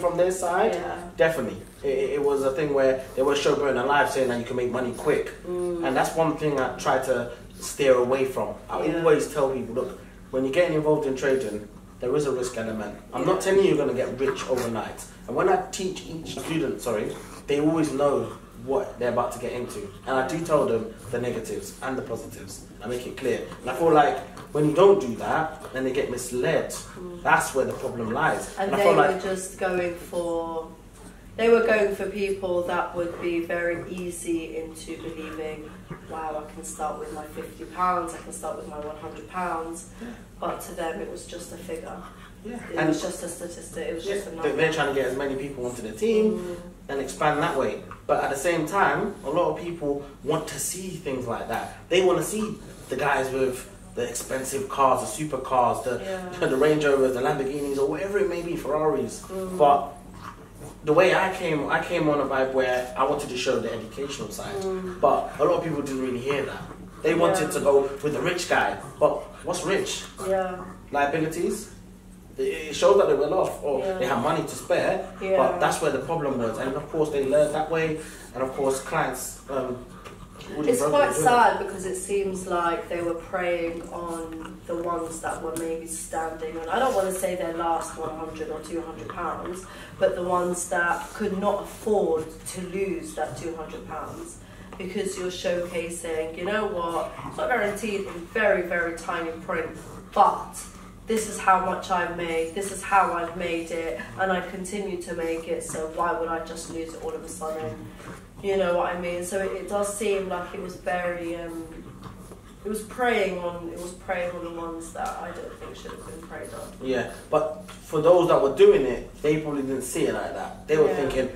From their side, definitely. It was a thing where they were showboating their life, saying that you can make money quick, and that's one thing I try to steer away from. I always tell people, look, when you're getting involved in trading, there is a risk element. I'm not telling you you're going to get rich overnight. And when I teach each student, they always know what they're about to get into. And I do tell them the negatives and the positives. I make it clear. And I feel like when you don't do that, then they get misled. That's where the problem lies. And they were just going for... They were going for people that would be very easy into believing, wow, I can start with my £50, I can start with my £100, but to them it was just a figure. Yeah. It was just a statistic, it was just a number. They're trying to get as many people onto the team and expand that way. But at the same time, a lot of people want to see things like that. They want to see the guys with the expensive cars, the supercars, the Range Rovers, the Lamborghinis, or whatever it may be, Ferraris. But the way I came on a vibe where I wanted to show the educational side, but a lot of people didn't really hear that. They wanted to go with the rich guy, but what's rich? Liabilities. It shows that they were off, or they have money to spare, but that's where the problem was. And of course they learned that way, and of course clients... it's quite sad because it seems like they were preying on the ones that were maybe standing on, I don't want to say their last 100 or 200 pounds, but the ones that could not afford to lose that 200 pounds, because you're showcasing, you know what, it's not guaranteed in very, very tiny print, but this is how much I've made, this is how I've made it, and I continue to make it, so why would I just lose it all of a sudden? You know what I mean? So it does seem like it was very, it was preying on the ones that I don't think should have been preyed on. Yeah, but for those that were doing it, they probably didn't see it like that. They were thinking,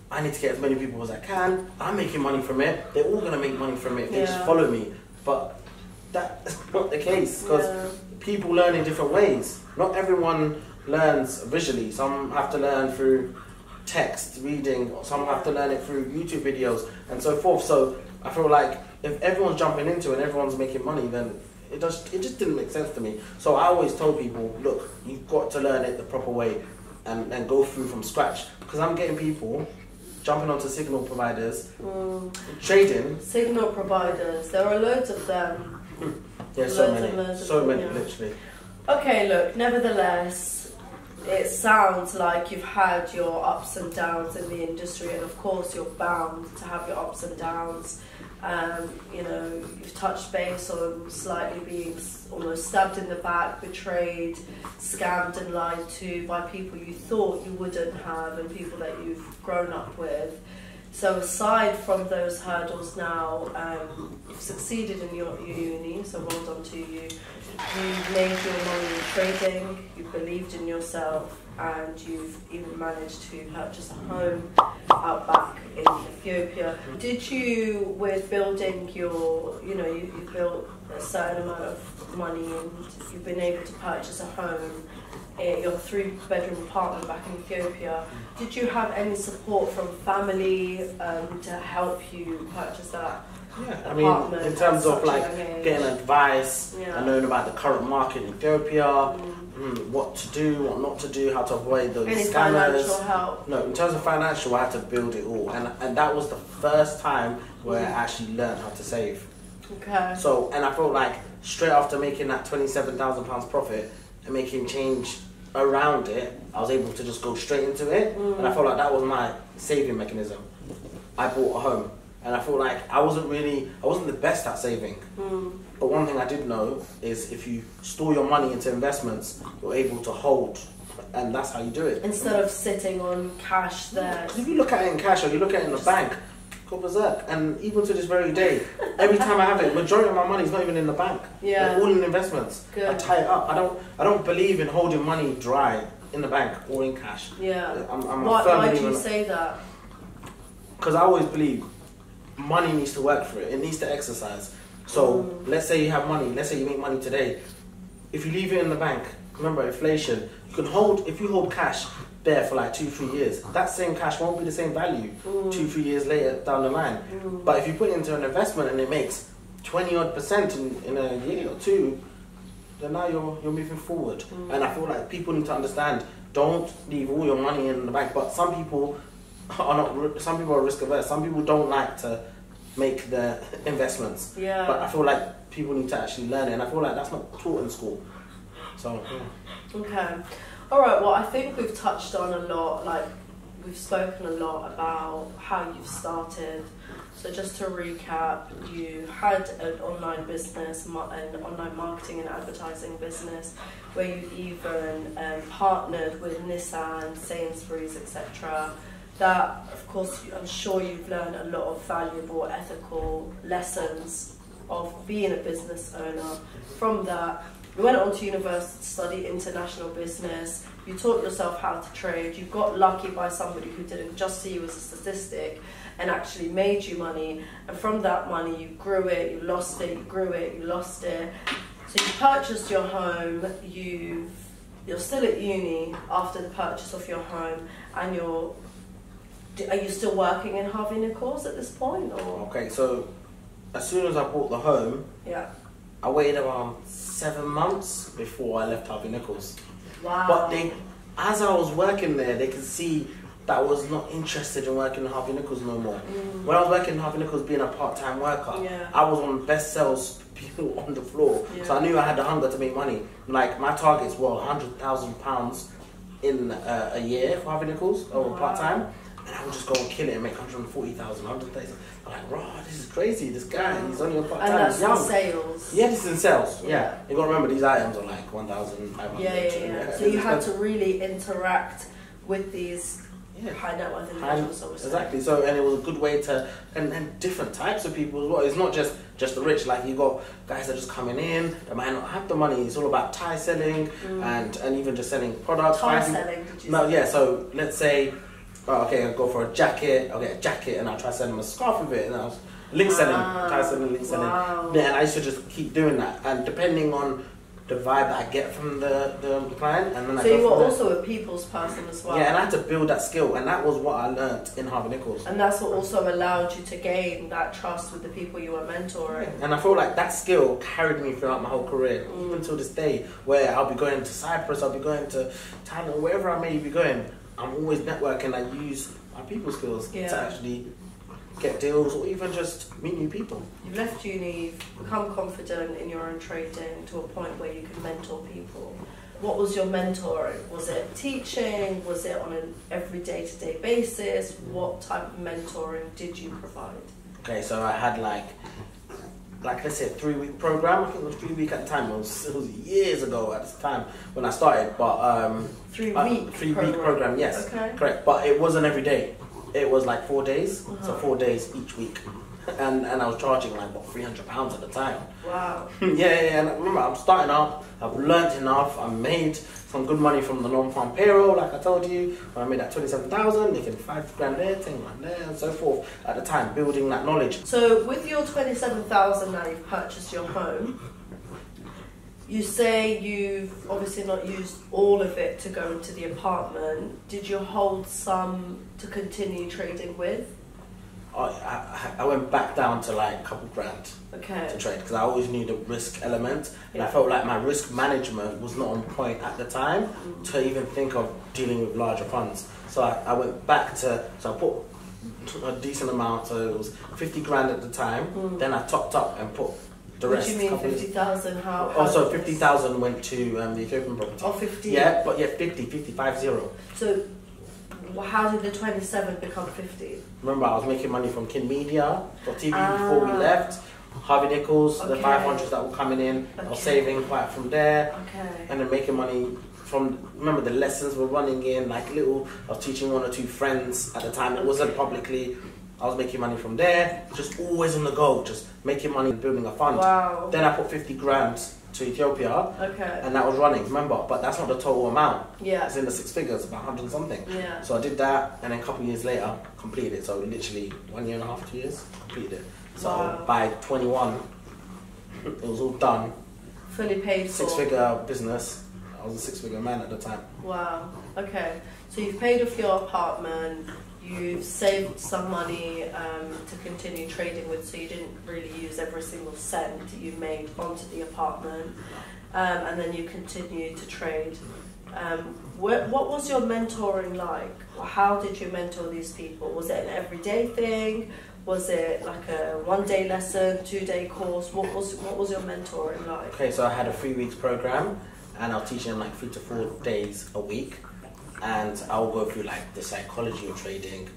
I need to get as many people as I can, I'm making money from it, they're all going to make money from it, they just follow me. But that's not the case, because people learn in different ways. Not everyone learns visually. Some have to learn through text, reading, some have to learn it through YouTube videos and so forth. So I feel like if everyone's jumping into it and everyone's making money, then it just didn't make sense to me. So I always told people, look, you've got to learn it the proper way and go through from scratch. Because I'm getting people jumping onto signal providers, trading. Signal providers, there are loads of them. Yeah, so many, literally. Okay, look, nevertheless, it sounds like you've had your ups and downs in the industry, and of course you're bound to have your ups and downs. You know, you've touched base on slightly being almost stabbed in the back, betrayed, scammed and lied to by people you thought you wouldn't have and people that you've grown up with. So aside from those hurdles now, you've succeeded in your uni, so well done to you. You've made your money in trading, you've believed in yourself, and you've even managed to purchase a home out back in Ethiopia. Did you, with building your, you know, you built a certain amount of money and you've been able to purchase a home, your 3-bedroom apartment back in Ethiopia, did you have any support from family to help you purchase that? Yeah, I mean, in terms of like getting advice and knowing about the current market in Ethiopia, what to do, what not to do, how to avoid those any scammers. Financial help? No, in terms of financial, I had to build it all, and that was the first time where I actually learned how to save. Okay. So, and I felt like straight after making that £27,000 profit and making change around it, I was able to just go straight into it, and I felt like that was my saving mechanism. I bought a home. And I feel like I wasn't the best at saving. But one thing I did know is if you store your money into investments, you're able to hold. And that's how you do it. Instead of sitting on cash there. If you look at it in cash or you look at it in the bank, go berserk. And even to this very day, every time I have it, majority of my money is not even in the bank. Yeah. They're all in investments. Good. I tie it up. I don't believe in holding money dry in the bank or in cash. Yeah. Why do you say that? Because I always believe money needs to work for it. It needs to exercise. So let's say you have money. Let's say you make money today. If you leave it in the bank, remember inflation. You can hold, if you hold cash there for like 2-3 years, that same cash won't be the same value 2-3 years later down the line. But if you put it into an investment and it makes 20% in a year or two, then now you're moving forward. And I feel like people need to understand, don't leave all your money in the bank. But some people are not. Some people are risk averse. Some people don't like to make the investments. Yeah. But I feel like people need to actually learn it, and I feel like that's not taught in school. So. Yeah. Okay. All right. Well, I think we've touched on a lot. Like, we've spoken a lot about how you've started. So just to recap, you had an online business, an online marketing and advertising business, where you even partnered with Nissan, Sainsbury's, etc. That, of course, I'm sure you've learned a lot of valuable ethical lessons of being a business owner. From that, you went on to university to study international business. You taught yourself how to trade. You got lucky by somebody who didn't just see you as a statistic and actually made you money. And from that money, you grew it, you lost it, you grew it, you lost it. So you purchased your home. You're still at uni after the purchase of your home, and are you still working in Harvey Nichols at this point? Or? Okay, so as soon as I bought the home, yeah, I waited around 7 months before I left Harvey Nichols. Wow. But as I was working there, they could see that I was not interested in working in Harvey Nichols no more. When I was working in Harvey Nichols being a part-time worker, I was on best sales people on the floor. So I knew I had the hunger to make money. Like, my targets were £100,000 in a year for Harvey Nichols, or part-time. And I would just go and kill it and make 140,000, 130,000. I'm like, bro, this is crazy. This guy, he's only a part-time. And that's he's young. in sales. Yeah, this is in sales. Yeah. You got to remember, these items are like 1,500. Yeah. So you had to really interact with these high net worth individuals. Exactly. So, and it was a good way to, and different types of people as well. It's not just the rich. Like, you got guys that are just coming in, they might not have the money. It's all about tie selling and even just selling products. Tie selling, did you No, say? yeah. So let's say, okay, I'll go for a jacket. I'll get a jacket and I'll try selling a scarf with it. And I was link selling, tie selling, link selling. Yeah, and I used to just keep doing that. And depending on the vibe that I get from the client, and then so you were also a people's person as well. Yeah, and I had to build that skill, and that was what I learned in Harvey Nichols. And that's what also allowed you to gain that trust with the people you were mentoring. And I feel like that skill carried me throughout my whole career, even till this day, where I'll be going to Cyprus, I'll be going to Thailand, wherever I may be going. I'm always networking. I use my people skills to actually get deals or even just meet new people. You've left uni, you've become confident in your own trading to a point where you can mentor people. What was your mentoring? Was it teaching? Was it on an every day-to-day basis? What type of mentoring did you provide? Okay, so I had like let's say a 3-week program. I think it was 3 week at the time. It was years ago at the time when I started. But 3-week program, yes, okay, correct. But it wasn't every day. It was like 4 days, so 4 days each week. And I was charging like, what, £300 at the time. Wow. Yeah, and remember, I'm starting up, I've learnt enough, I made some good money from the non-farm payroll, like I told you. When I made that 27,000, making 5 grand there, 10 grand there, and so forth at the time, building that knowledge. So with your 27,000 now, you've purchased your home. You say you've obviously not used all of it to go into the apartment. Did you hold some to continue trading with? I went back down to like a couple grand to trade, because I always knew the risk element, and I felt like my risk management was not on point at the time to even think of dealing with larger funds. So I went back to, so I put a decent amount, so it was 50 grand at the time, then I topped up and put the rest. What do you mean 50,000? How? Also 50,000 went to the Ethiopian property. Oh, 50? Yeah, but yeah, 50. So how did the 27 become 50? Remember, I was making money from Kin Media for TV before we left. Harvey Nichols, the 500s that were coming in, I was saving quite from there, and then making money from, remember the lessons were running in, like little, I was teaching 1 or 2 friends at the time, it wasn't publicly, I was making money from there, just always on the go, just making money and building a fund. Wow. Then I put 50 grand to Ethiopia, and that was running, remember, but that's not the total amount. Yeah. It's in the 6 figures, about 100 and something. Yeah. So I did that, and then a couple of years later, completed it. So literally 1.5 years, 2 years, completed it. So by 21, it was all done. Fully paid for. 6-figure business. I was a 6-figure man at the time. Wow. Okay. So you've paid off your apartment. You've saved some money to continue trading with, so you didn't really use every single cent you made onto the apartment. and then you continued to trade. What was your mentoring like? How did you mentor these people? Was it an everyday thing? Was it like a 1-day lesson, 2-day course? What was your mentoring like? Okay, so I had a 3 weeks program, and I'll teach them like 3 to 4 days a week, and I'll go through like the psychology of trading,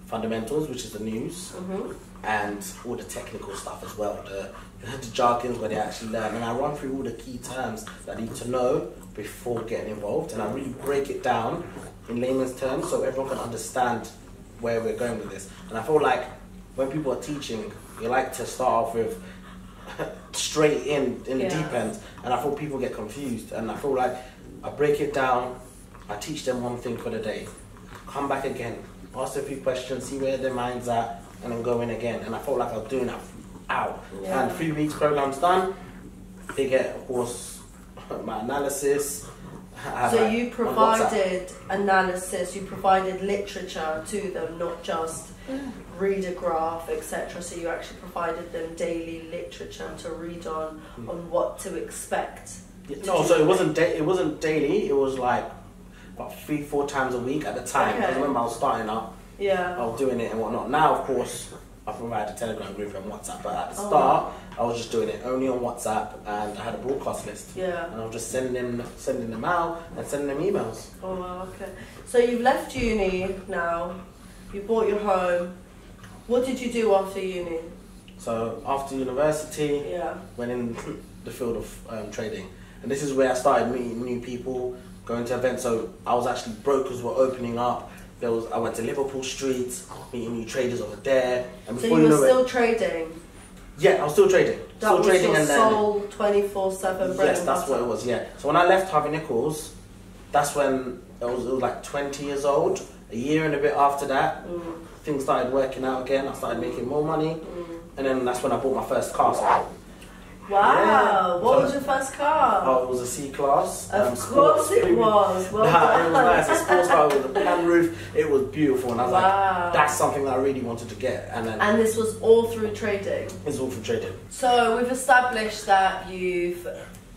fundamentals, which is the news, and all the technical stuff as well, the jargons where they actually learn, and I run through all the key terms that I need to know before getting involved, and I really break it down in layman's terms so everyone can understand where we're going with this. And I feel like when people are teaching, you like to start off with straight in the deep end, and I feel people get confused, and I feel like I break it down, I teach them one thing for the day, come back again, ask a few questions, see where their mind's at, and then go in again. And I felt like I was doing that out. And 3 weeks program's done, they get, of course, my analysis. So you provided analysis, you provided literature to them, not just read a graph, etc. So you actually provided them daily literature to read on what to expect. No, so it wasn't daily. It was like about 3-4 times a week at the time. I remember I was starting up. I was doing it and whatnot. Now, of course, I provide a Telegram group and WhatsApp, but at the start, I was just doing it only on WhatsApp, and I had a broadcast list. And I was just sending them out and sending them emails. Oh, wow, okay. So you've left uni now. You bought your home. What did you do after uni? So after university, went in the field of trading, and this is where I started meeting new people, going to events. So I was actually, brokers were opening up. I went to Liverpool Street, meeting new traders over there. And so you were still trading? Yeah, I was still trading. That was your sole 24/7 bread? Yes, that's what it was, yeah. So when I left Harvey Nichols, that's when it was like 20 years old. A year and a bit after that, things started working out again. I started making more money. And then that's when I bought my first car. So, wow, what was your first car? Oh, it was a C-Class. Of course it was. Well done. It was nice. A sports car with a pan roof. It was beautiful, and I was like, that's something that I really wanted to get. And this was all through trading? It's all through trading. So we've established that you've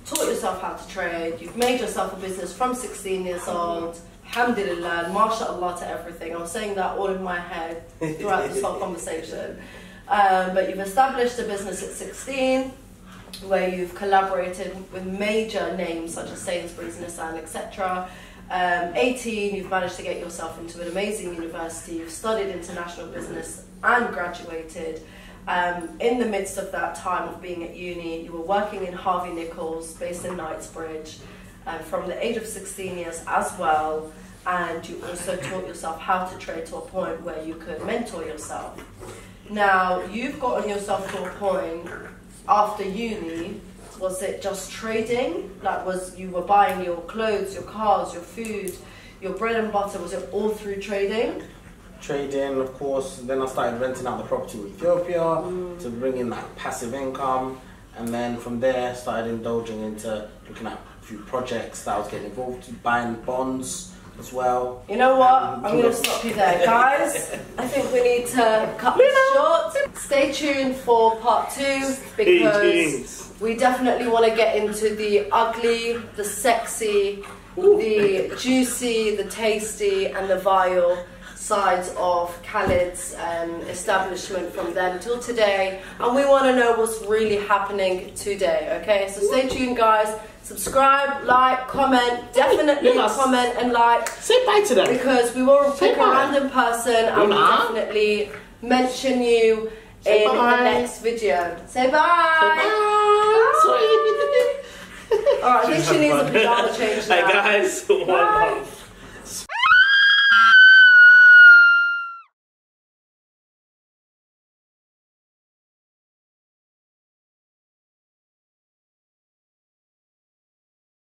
taught yourself how to trade, you've made yourself a business from 16 years old. Alhamdulilah, mashallah to everything. I was saying that all in my head throughout this whole conversation. But you've established a business at 16, where you've collaborated with major names such as Sainsbury's, Nissan, etc. 18, you've managed to get yourself into an amazing university. You've studied international business and graduated. In the midst of that time of being at uni, you were working in Harvey Nichols, based in Knightsbridge, from the age of 16 years as well. And you also taught yourself how to trade to a point where you could mentor yourself. Now, you've gotten yourself to a point after uni. Was it just trading? Like, you were buying your clothes, your cars, your food, your bread and butter? Was it all through trading? Trading, of course. Then I started renting out the property in Ethiopia to bring in that passive income, and then from there started indulging into looking at a few projects that I was getting involved in, buying bonds as well. You know what? I'm going to stop you there, guys. I think we need to cut this short. Stay tuned for part 2, because we definitely want to get into the ugly, the sexy, the juicy, the tasty, and the vile sides of Khalid's establishment from then till today, and we want to know what's really happening today. Okay, so stay tuned, guys. Subscribe, like, comment, definitely comment and like. Say bye to them, because we will pick a random person and we'll definitely mention you in the next video. Say bye. Alright, I think she needs a pajama change now. Hey guys. Bye.